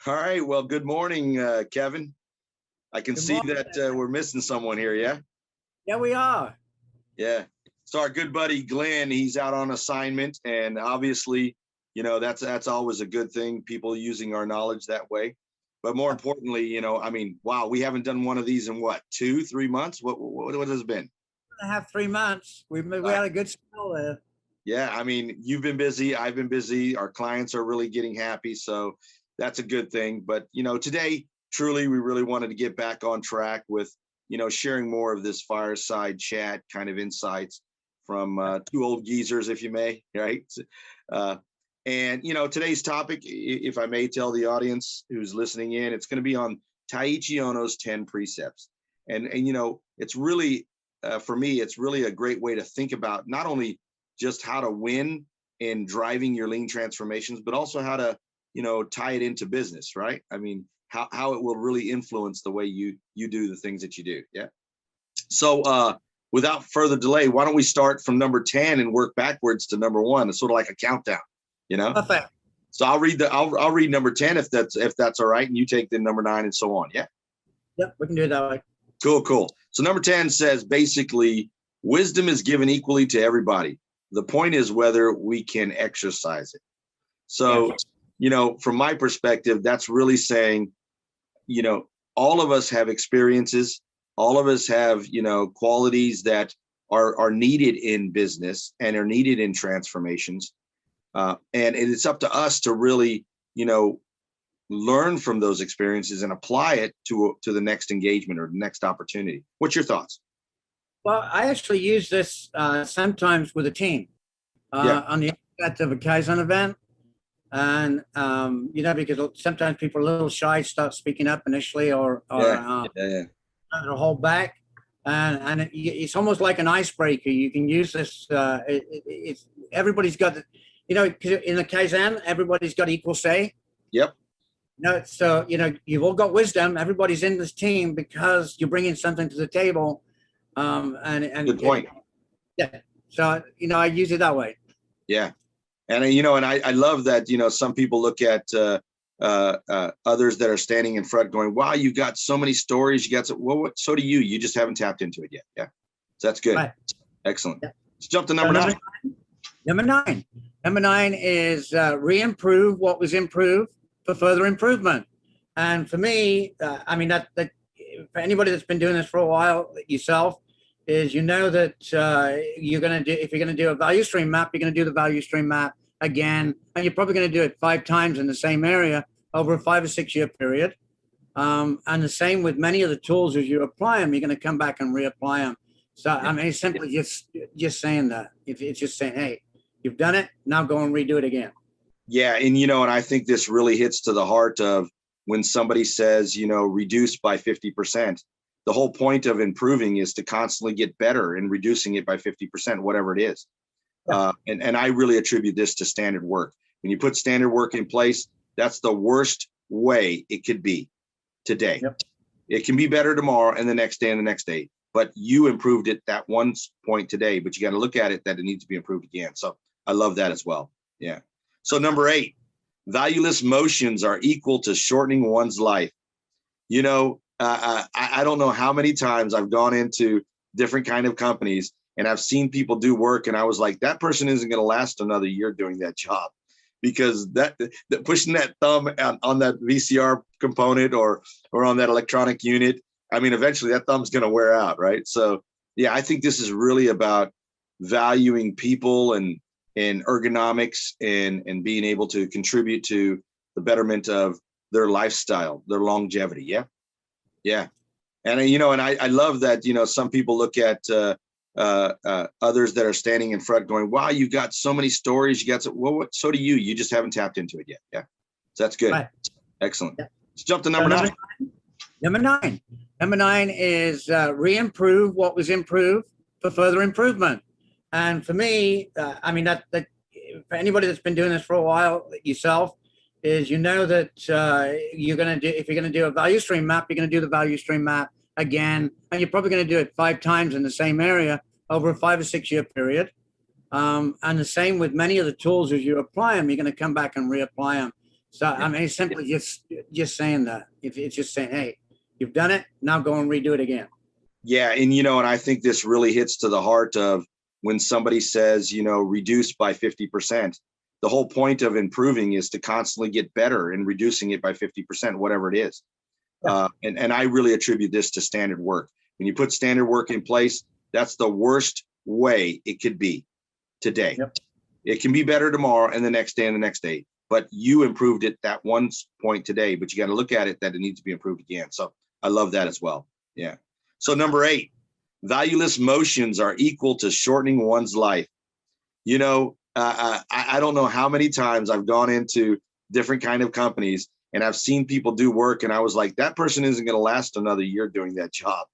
All right. Well, good morning, Kevin. I can Good see morning. that we're missing someone here. Yeah. Yeah, we are. Yeah. So our good buddy Glenn, he's out on assignment, and obviously, that's always a good thing. People using our knowledge that way. But more importantly, I mean, wow, we haven't done one of these in what, 2, 3 months? What has it been? I have 3 months. We had a good spell there. Yeah, I mean, you've been busy, I've been busy. Our clients are really getting happy, so that's a good thing. But today, truly, we really wanted to get back on track with sharing more of this fireside chat kind of insights from two old geezers, if you may, right? Uh, and today's topic, if I may tell the audience who's listening in, it's going to be on Taiichi Ohno's 10 precepts, and it's really for me, it's really a great way to think about not only just how to win in driving your lean transformations, but also how to, tie it into business, right? I mean, how it will really influence the way you do the things that you do. Yeah. So without further delay, why don't we start from number 10 and work backwards to number 1? It's sort of like a countdown, Perfect. So I'll read number 10 if that's all right, and you take the number 9 and so on. Yeah. Yep, we can do it that way. Cool. So number 10 says basically, wisdom is given equally to everybody. The point is whether we can exercise it. So, from my perspective, that's really saying, all of us have experiences. All of us have, qualities that are needed in business and are needed in transformations. And it's up to us to really, learn from those experiences and apply it to the next engagement or the next opportunity. What's your thoughts? Well, I actually use this sometimes with a team on the outset of a Kaizen event. And, because sometimes people are a little shy, start speaking up initially or hold back. And it's almost like an icebreaker. You can use this. It's everybody's got, in the Kaizen, everybody's got equal say. Yep. So, you've all got wisdom. Everybody's in this team because you're bringing something to the table. And good point. Yeah. So, I use it that way. Yeah. And, and I love that, some people look at others that are standing in front going, wow, you've got so many stories. You got so do you. You just haven't tapped into it yet. Yeah. So that's good. Right. Excellent. Yeah. Let's jump to number 9. Number 9 is re-improve what was improved for further improvement. And for me, that for anybody that's been doing this for a while, yourself, is that you're going to do, if you're going to do a value stream map, you're going to do the value stream map again, and you're probably going to do it 5 times in the same area over a 5 or 6 year period. And the same with many of the tools. As you apply them, you're going to come back and reapply them. So it's simply just saying that. It's just saying, hey, you've done it, now go and redo it again. Yeah, and and I think this really hits to the heart of when somebody says, reduce by 50%. The whole point of improving is to constantly get better and reducing it by 50%, whatever it is. Yeah. And I really attribute this to standard work. When you put standard work in place, that's the worst way it could be today. Yep. It can be better tomorrow and the next day and the next day, but you improved it that one point today, but you got to look at it that it needs to be improved again. So I love that as well. Yeah. So number 8, valueless motions are equal to shortening one's life. I don't know how many times I've gone into different kind of companies and I've seen people do work, and I was like, that person isn't going to last another year doing that job, because that pushing that thumb on that VCR component or on that electronic unit, I mean, eventually that thumb's going to wear out, right? So yeah, I think this is really about valuing people and ergonomics and being able to contribute to the betterment of their lifestyle, their longevity. Yeah. Yeah. And, and I love that, some people look at others that are standing in front going, wow, you've got so many stories. You got so do you. You just haven't tapped into it yet. Yeah. So that's good. Right. Excellent. Yeah. Let's jump to number 9. Number 9 is re-improve what was improved for further improvement. And for me, that for anybody that's been doing this for a while, yourself, is that you're going to do, if you're going to do a value stream map, you're going to do the value stream map again, and you're probably going to do it 5 times in the same area over a 5 or 6 year period. And the same with many of the tools. As you apply them, you're going to come back and reapply them. So I mean, it's simply just saying that. If it's just saying, hey, you've done it, now go and redo it again. Yeah, and and I think this really hits to the heart of when somebody says, reduce by 50%. The whole point of improving is to constantly get better and reducing it by 50%, whatever it is. Yeah. And I really attribute this to standard work. When you put standard work in place, that's the worst way it could be today. Yep. It can be better tomorrow and the next day and the next day, but you improved it that one point today, but you got to look at it that it needs to be improved again. So I love that as well. Yeah. So number 8, valueless motions are equal to shortening one's life. I don't know how many times I've gone into different kind of companies and I've seen people do work and I was like, that person isn't going to last another year doing that job,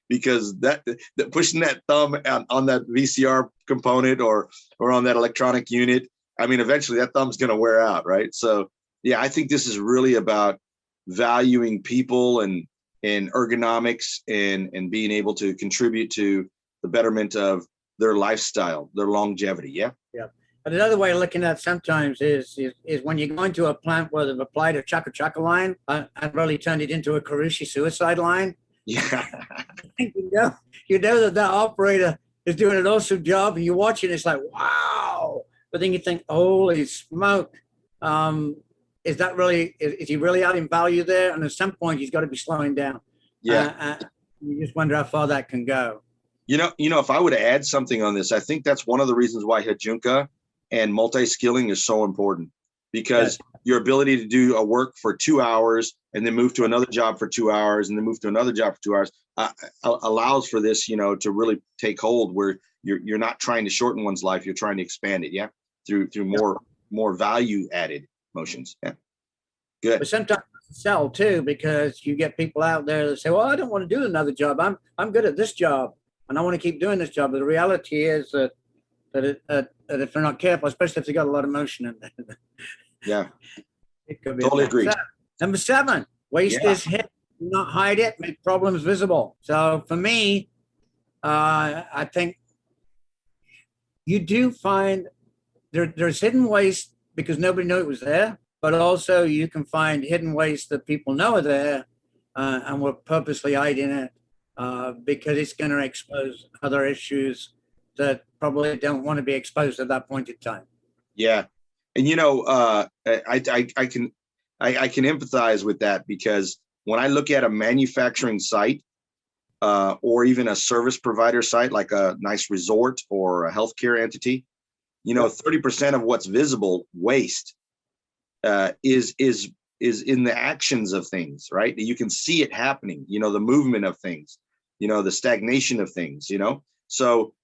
because that pushing that thumb on that VCR component or on that electronic unit, I mean, eventually that thumb's going to wear out, right? So yeah, I think this is really about valuing people and ergonomics and being able to contribute to the betterment of their lifestyle, their longevity. Yeah. Yeah. But another way of looking at it sometimes is when you go into a plant where they've applied a chaka chaka line and really turned it into a Karushi suicide line. Yeah. you know that operator is doing an awesome job, and you watch it, it's like, wow. But then you think, holy smoke, is that really, is he really adding value there? And at some point, he's got to be slowing down. Yeah. You just wonder how far that can go. If I were to add something on this, I think that's one of the reasons why Hajunka and multi-skilling is so important, because your ability to do a work for 2 hours and then move to another job for 2 hours and then move to another job for 2 hours allows for this, to really take hold, where you're not trying to shorten one's life, you're trying to expand it. Yeah. Through more value added motions. Yeah. Good. But sometimes sell too, because you get people out there that say, well, I don't want to do another job. I'm good at this job and I want to keep doing this job. But the reality is that if they're not careful, especially if they got a lot of motion in there. Yeah. It could be totally agree. Number 7, waste is hidden. Do not hide it, make problems visible. So for me, I think you do find there's hidden waste because nobody knew it was there, but also you can find hidden waste that people know are there and we're purposely hiding it because it's going to expose other issues that probably don't want to be exposed at that point in time. Yeah. And, I can empathize with that, because when I look at a manufacturing site or even a service provider site, like a nice resort or a healthcare entity, 30% of what's visible waste is in the actions of things, right? You can see it happening, the movement of things, the stagnation of things, So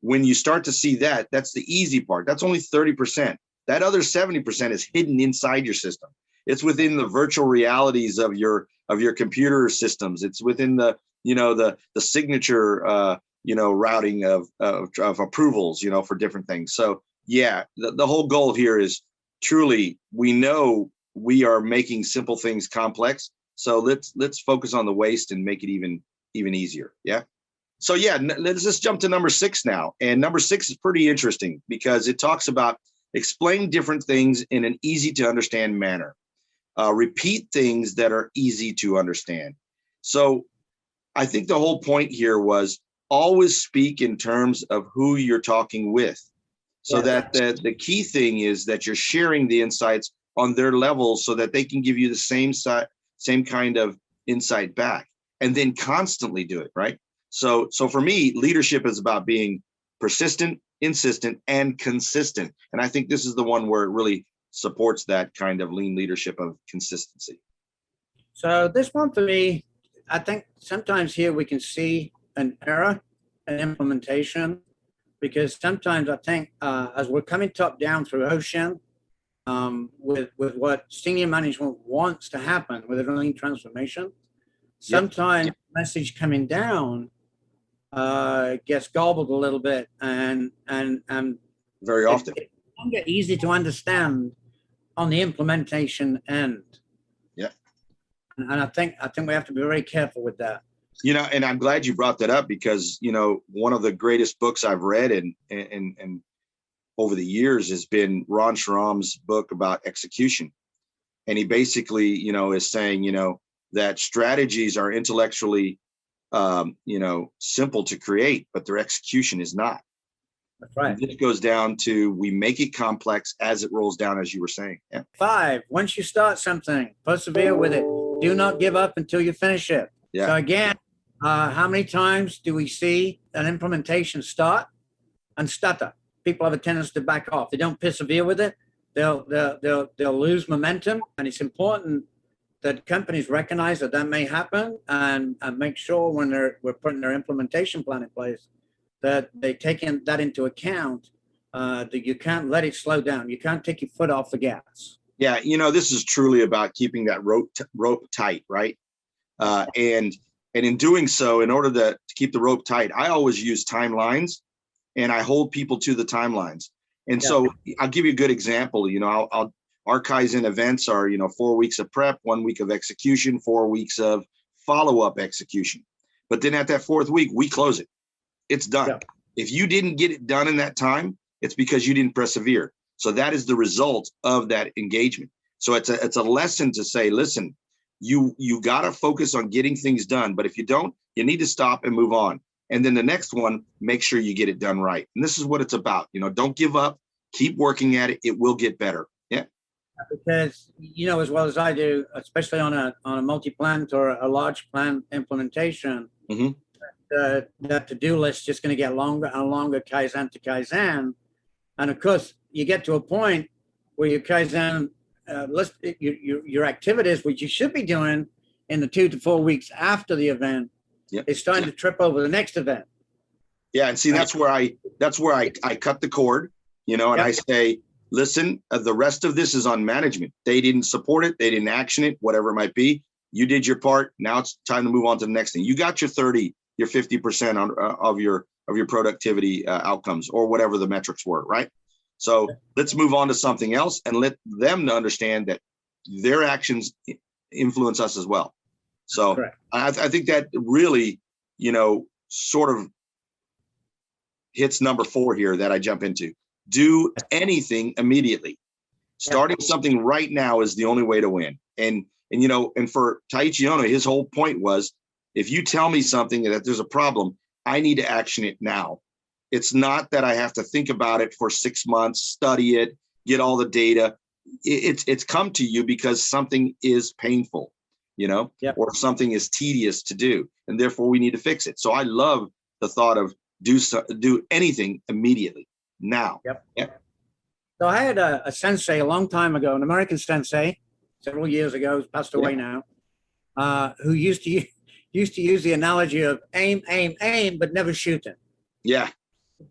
when you start to see that, that's the easy part. That's only 30%. That other 70% is hidden inside your system. It's within the virtual realities of your computer systems. It's within the signature routing of approvals, for different things. So yeah, the whole goal here is truly, we know we are making simple things complex. So let's focus on the waste and make it even easier. Yeah. So yeah, let's just jump to number 6 now. And number 6 is pretty interesting because it talks about explain different things in an easy to understand manner. Repeat things that are easy to understand. So I think the whole point here was always speak in terms of who you're talking with. So that the key thing is that you're sharing the insights on their level so that they can give you the same kind of insight back, and then constantly do it, right? So for me, leadership is about being persistent, insistent, and consistent. And I think this is the one where it really supports that kind of lean leadership of consistency. So this one for me, I think sometimes here we can see an error in implementation, because sometimes I think as we're coming top down through Ocean with what senior management wants to happen with a lean transformation, sometimes the message coming down gets gobbled a little bit, and very often it can get easy to understand on the implementation end. Yeah. And I think we have to be very careful with that. And I'm glad you brought that up, because, one of the greatest books I've read and over the years has been Ron Sharam's book about execution. And he basically, is saying, that strategies are intellectually, simple to create, but their execution is not. That's right. And this goes down to, we make it complex as it rolls down, as you were saying. Yeah. 5, once you start something, persevere with it. Do not give up until you finish it. Yeah. So again, how many times do we see an implementation start and stutter? People have a tendency to back off. They don't persevere with it. They'll lose momentum. And it's important that companies recognize that may happen, and make sure when we're putting their implementation plan in place that they take that into account, that you can't let it slow down. You can't take your foot off the gas. Yeah, this is truly about keeping that rope tight, right? And in doing so, in order to keep the rope tight, I always use timelines, and I hold people to the timelines. And so I'll give you a good example. Our Kaizen events are, 4 weeks of prep, 1 week of execution, 4 weeks of follow-up execution. But then at that 4th week, we close it. It's done. Yeah. If you didn't get it done in that time, it's because you didn't persevere. So that is the result of that engagement. So it's a lesson to say, listen, you got to focus on getting things done. But if you don't, you need to stop and move on. And then the next one, make sure you get it done right. And this is what it's about. Don't give up. Keep working at it. It will get better. Yeah. Because, as well as I do, especially on a multi-plant or a large plant implementation, mm-hmm. That to-do list is just going to get longer and longer, Kaizen to Kaizen. And of course, you get to a point where your Kaizen list, your activities, which you should be doing in the 2 to 4 weeks after the event, is starting to trip over the next event. Yeah, and see, that's where I cut the cord, and I say, listen, the rest of this is on management. They didn't support it, they didn't action it, whatever it might be. You did your part. Now it's time to move on to the next thing. You got your 30, your 50% of your productivity outcomes, or whatever the metrics were, right? So let's move on to something else and let them understand that their actions influence us as well. So I think that really, sort of hits number 4 here that I jump into. Do anything immediately. Starting something right now is the only way to win. And for Taiichi Ohno, his whole point was, if you tell me something that there's a problem, I need to action it now. It's not that I have to think about it for 6 months, study it, get all the data. It's come to you because something is painful, or something is tedious to do, and therefore we need to fix it. So I love the thought of do anything immediately now. Yep. So I had a sensei a long time ago, an American sensei, several years ago, who's passed away now, who used to use the analogy of aim, but never shooting. Yeah.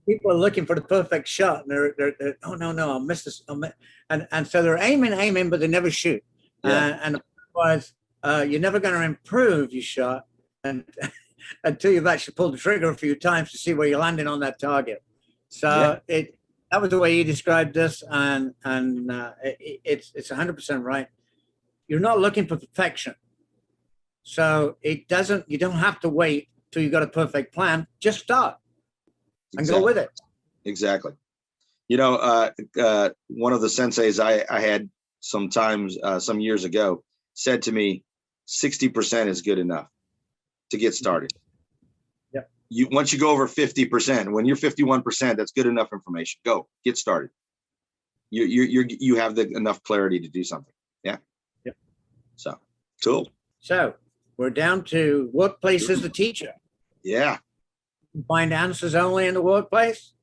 People are looking for the perfect shot, and they're oh no, I'll miss this, and so they're aiming, but they never shoot. And the point was, you're never going to improve your shot until you've actually pulled the trigger a few times to see where you're landing on that target. So that was the way he described this, and it's 100% right. You're not looking for perfection, so you don't have to wait till you got a perfect plan. Just start and go with it. Exactly. One of the senseis I had some years ago said to me, 60% is good enough to get started. Once you go over 50%, when you're 51%, that's good enough information. Go get started. You have enough clarity to do something. Yeah. Yep. So cool. So we're down to workplace as the teacher. Yeah. You find answers only in the workplace.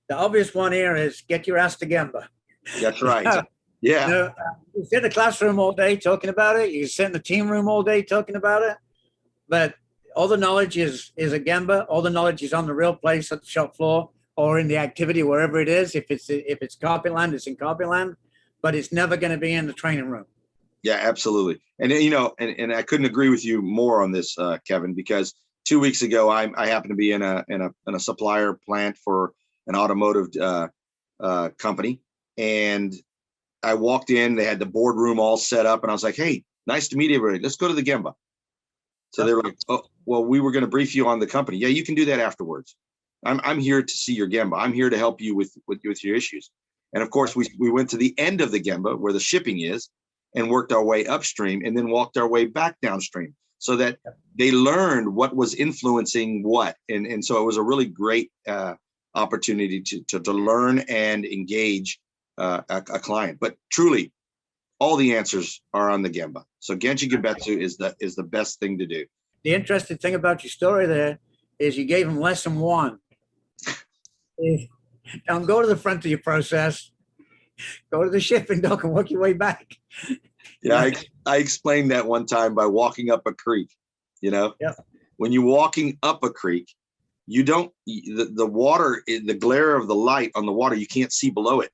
The obvious one here is get your ass to Gemba. That's right. Yeah. You sit in the classroom all day talking about it. You sit in the team room all day talking about it. But all the knowledge is a Gemba. All the knowledge is on the real place at the shop floor or in the activity, wherever it is. If it's carpet land, it's in carpet land, but it's never going to be in the training room. Yeah, absolutely. And and I couldn't agree with you more on this, Kevin, because 2 weeks ago I happened to be in a supplier plant for an automotive company, and I walked in. They had the boardroom all set up, and I was like, "Hey, nice to meet everybody. Let's go to the Gemba." So they were like, "Oh, well, we were going to brief you on the company." Yeah, you can do that afterwards. I'm here to see your Gemba. I'm here to help you with your issues. And of course, we went to the end of the Gemba where the shipping is, and I and worked our way upstream and then walked our way back downstream so that they learned what was influencing what. And so it was a really great opportunity to learn and engage a client. But truly, all the answers are on the Gemba. So Genchi Genbetsu is the best thing to do. The interesting thing about your story there is you gave them lesson one. Don't go to the front of your process. Go to the shipping dock and work your way back. Yeah, I explained that one time by walking up a creek. Yeah. When you're walking up a creek, you don't, the water, the glare of the light on the water, you can't see below it.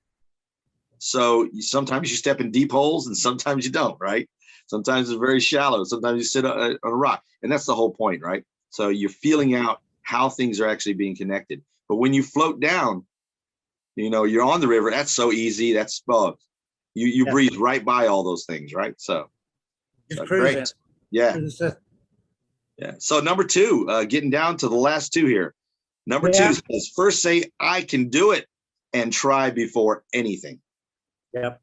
So sometimes you step in deep holes and sometimes you don't, right? Sometimes it's very shallow. Sometimes you sit on a rock. And that's the whole point, right? So you're feeling out how things are actually being connected. But when you float down, you're on the river. That's so easy. That's you breathe right by all those things, right? So great. Yeah. Yeah. So number two, getting down to the last two here. Number two says, first say, I can do it and try before anything. Yep.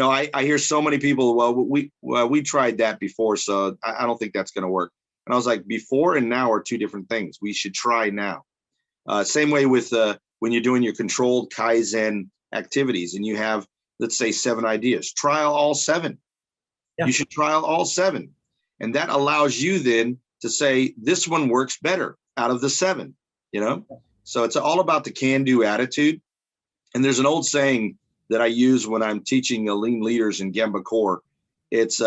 I hear so many people, we tried that before, so I don't think that's going to work. And I was like, before and now are two different things. We should try now. Same way with when you're doing your controlled Kaizen activities and you have, let's say, 7 ideas, trial all 7. Yeah. You should trial all 7. And that allows you then to say, this one works better out of the 7, So it's all about the can-do attitude. And there's an old saying that I use when I'm teaching lean leaders in Gemba Core. It's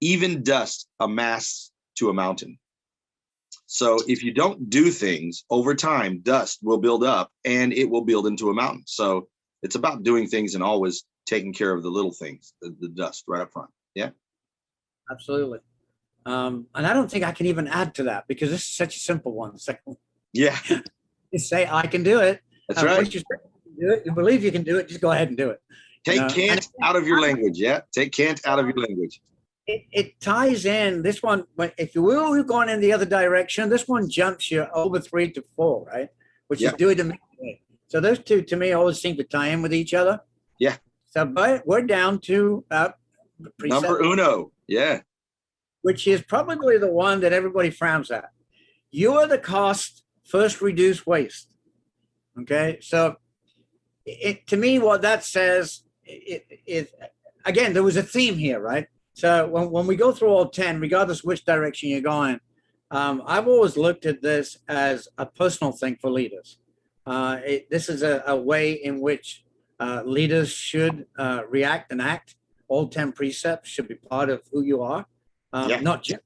even dust amass to a mountain. So if you don't do things over time, dust will build up and it will build into a mountain. So it's about doing things and always taking care of the little things, the dust right up front. Yeah. Absolutely. And I don't think I can even add to that because this is such a simple one. Yeah. Just say, I can do it. That's right. Once you do it, you believe you can do it, just go ahead and do it. Take can't out of your language. Yeah. Take can't out of your language. It ties in this one. If you were going in the other direction, this one jumps you over 3 to 4, right? Which is do it immediately. So those two, to me, always seem to tie in with each other. Yeah. So we're down to number uno. Yeah. Which is probably the one that everybody frowns at. You are the cost, first reduce waste. Okay. So to me, what that says is, again, there was a theme here, right? So when we go through all 10, regardless of which direction you're going, I've always looked at this as a personal thing for leaders. This is a way in which leaders should react and act. All 10 precepts should be part of who you are, not just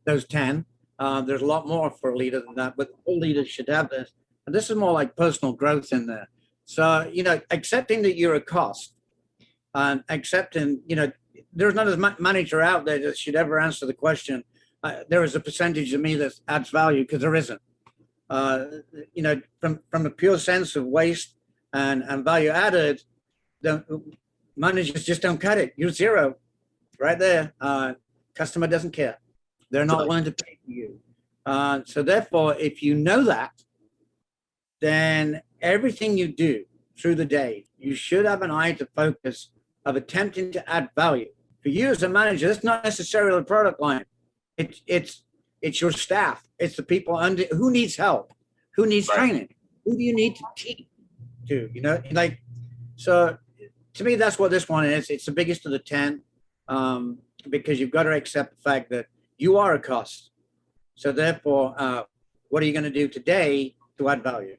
those 10. There's a lot more for a leader than that, but all leaders should have this. And this is more like personal growth in there. So, accepting that you're a cost and accepting, there's not a manager out there that should ever answer the question, there is a percentage of me that adds value, because there isn't. From a pure sense of waste and value added, the managers just don't cut it. You're zero right there. Customer doesn't care. They're not willing to pay for you. So therefore, if you know that, then everything you do through the day, you should have an eye to focus of attempting to add value. For you as a manager, that's not necessarily the product line. It's your staff. It's the people under who needs help, who needs training, who do you need to teach to, so to me, that's what this one is. It's the biggest of the 10 because you've got to accept the fact that you are a cost. So therefore, what are you going to do today to add value?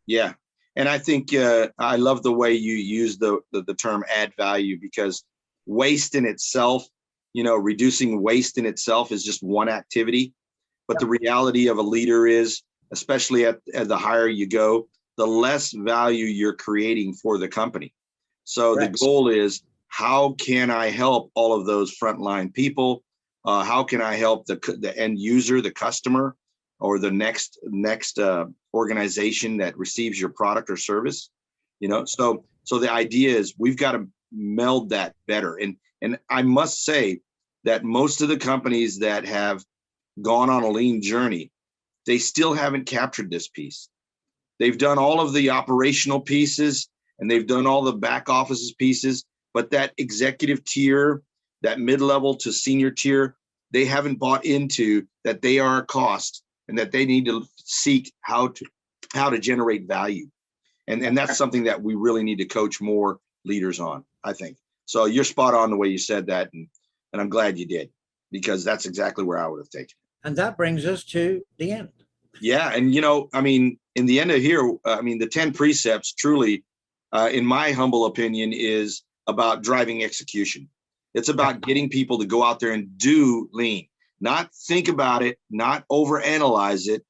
Yeah. And I think I love the way you use the term add value, because waste in itself, reducing waste in itself is just one activity. But the reality of a leader is, especially at the higher you go, the less value you're creating for the company. So the goal is, how can I help all of those frontline people? How can I help the end user, the customer, or the next organization that receives your product or service? So the idea is we've got to meld that better. And I must say that most of the companies that have gone on a lean journey, they still haven't captured this piece. They've done all of the operational pieces and they've done all the back office pieces, but that executive tier, that mid-level to senior tier, they haven't bought into that they are a cost and that they need to seek how to generate value. And that's something that we really need to coach more leaders on, I think. So you're spot on the way you said that. And I'm glad you did, because that's exactly where I would have taken it. And that brings us to the end. Yeah. And, you know, I mean, in the end of here, I mean, the 10 precepts truly, in my humble opinion, is about driving execution. It's about getting people to go out there and do lean, not think about it, not overanalyze it.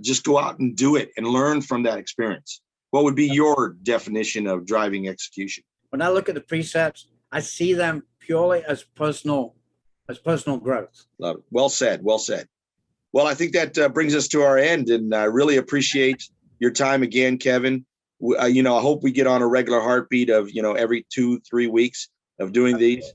Just go out and do it and learn from that experience. What would be your definition of driving execution? When I look at the precepts, I see them purely as personal growth. Love it. Well said. Well said. Well, I think that brings us to our end, and I really appreciate your time again, Kevin. You know, I hope we get on a regular heartbeat of, you know, every 2-3 weeks of doing these.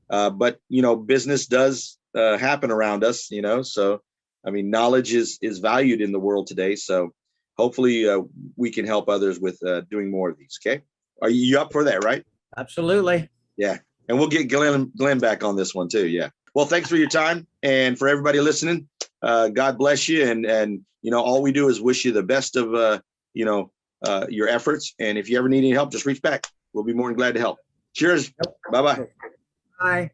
But, you know, business does happen around us, you know, so, I mean, knowledge is valued in the world today. So hopefully we can help others with doing more of these. Okay. Are you up for that? Right? Absolutely. Yeah. And we'll get Glenn back on this one too. Yeah. Well, thanks for your time, and for everybody listening. God bless you. And, you know, all we do is wish you the best of, you know, your efforts. And if you ever need any help, just reach back. We'll be more than glad to help. Cheers. Bye-bye. Bye.